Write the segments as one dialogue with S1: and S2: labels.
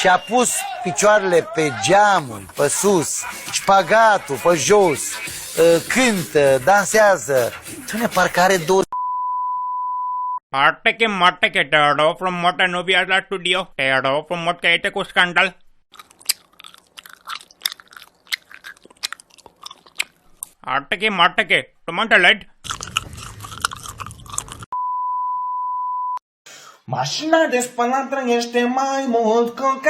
S1: și-a pus picioarele pe geamuri, pe sus, șpagatul pe jos, cântă, dansează. Tune, parcă are două...
S2: Mateke, Teodoro from Motanovia la studio. Teodoro from Motcaete cu scandal. Mateke, tomato light.
S3: Mașina de spălat trăiește mai mult cu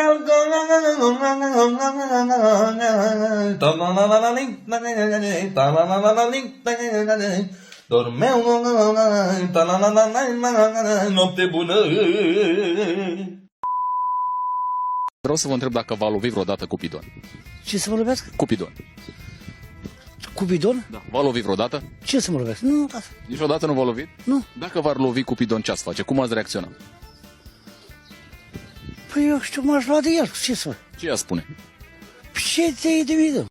S3: dormeu noapte bună.
S4: Vreau să vă întreb dacă v-a lovit vreodată Cupidon.
S1: Ce să mă lovească?
S4: Cupidon.
S1: Cupidon?
S4: Da. V-a lovit vreodată?
S1: Ce să mă lovească? Nu, da.
S4: Niciodată nu v-a lovit?
S1: Nu.
S4: Dacă v-ar lovi Cupidon, ce ați face? Cum ați reacționa?
S1: Păi eu știu, m-aș lua de el. Ce să fac?
S4: Ce ea spune?
S1: Ce ți-ai de vidă?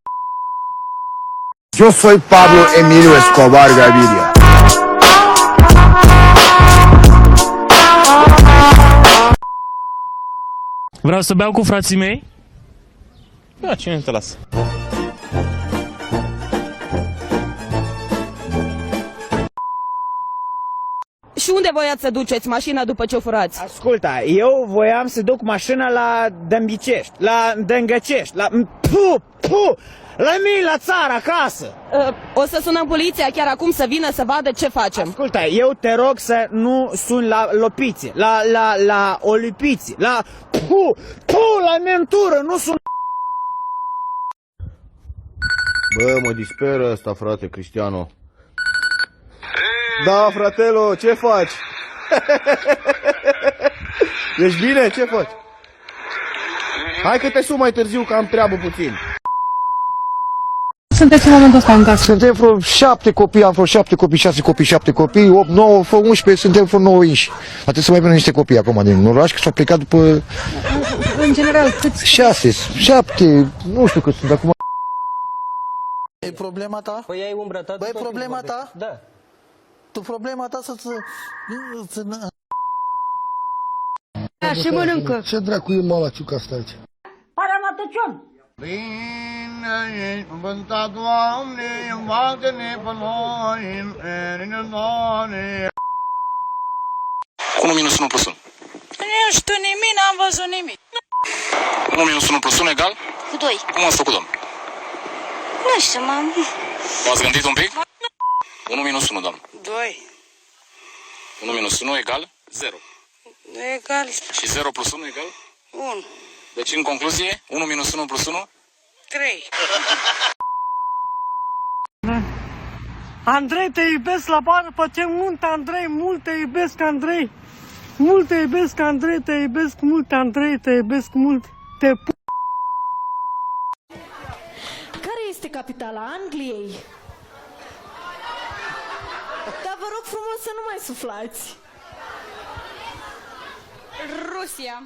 S5: Yo soy Pablo Emilio Escobar Gaviria.
S6: Vreau să beau cu frații mei?
S7: Da, cine te lasă?
S8: Și unde voiați să duceți mașina după ce o furați?
S9: Asculta, eu voiam să duc mașina la Dâmbicești, la Dângăcești, la la mine, la țară, acasă.
S8: O să sunăm poliția chiar acum să vină să vadă ce facem.
S9: Asculta, eu te rog să nu suni la Lopiție, la Olipiție, la la mentură, nu sun.
S5: Bă, mă disperă ăsta, frate, Cristiano. Da, fratelo, ce faci? Ești bine? Ce faci? Hai că te sun mai târziu, că am treabă puțin.
S10: Sunteți în momentul ăsta în casă?
S5: Suntem vreo 7 copii, am vreo 7 copii, 6 copii, 7 copii, 8, 9, 11, suntem vreo 9 inși. Trebuie să mai vină niște copii acum din oraș, că s-au plecat după...
S10: În general, câți?
S5: 6, 7, nu știu cât sunt acum.
S1: E problema ta?
S9: Păi ai umbră ta?
S1: Băi, problema ta?
S9: Da.
S1: Tu problema ta să...
S10: Și mănâncă.
S5: Ce dracu e mala ciuca asta aici?
S10: Paramatăcion.
S5: Bine ești cuvântat, Doamne, învață-ne pe noi, în Doamne.
S4: Cu 1 minus 1 plus 1.
S10: Nu știu nimic, n-am văzut nimic.
S4: 1 minus 1 plus 1 egal?
S10: Cu 2.
S4: Cum ați făcut, domn?
S10: Nu știu, m-am...
S4: V-ați gândit un pic? 1 minus 1, doamnă.
S10: 2.
S4: 1 minus 1 egal 0.
S10: Egal.
S4: Și 0 plus 1 egal?
S10: 1.
S4: Deci, în concluzie, 1 minus 1 plus 1?
S10: 3.
S6: Andrei, te iubesc la bară pe ce munte, Andrei, mult te iubesc, Andrei. Mult te iubesc, Andrei, te iubesc mult, Andrei, te iubesc mult.
S10: Care este capitala Angliei? Dar vă rog frumos să nu mai suflați.
S8: Rusia.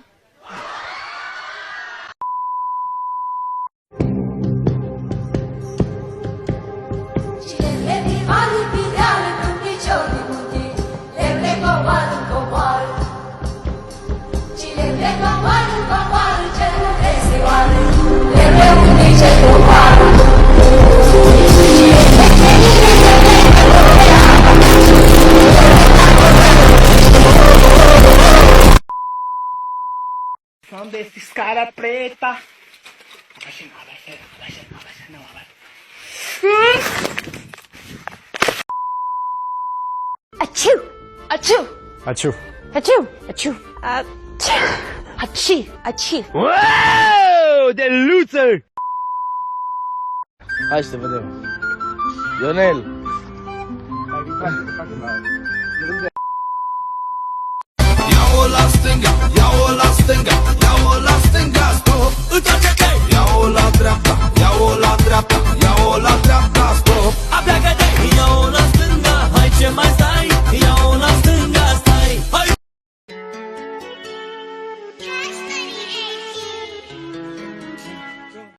S9: Quando esses caras preta.
S10: Aciu! Aciu!
S6: Aciu.
S10: Aciu! Aciu! Aciu! Aciu!
S9: Wow! De loser! Hai să vedem. Ionel.
S3: Ia-o la stânga, ia-o la stânga, ia-o la stânga, stop. Întoarce-te!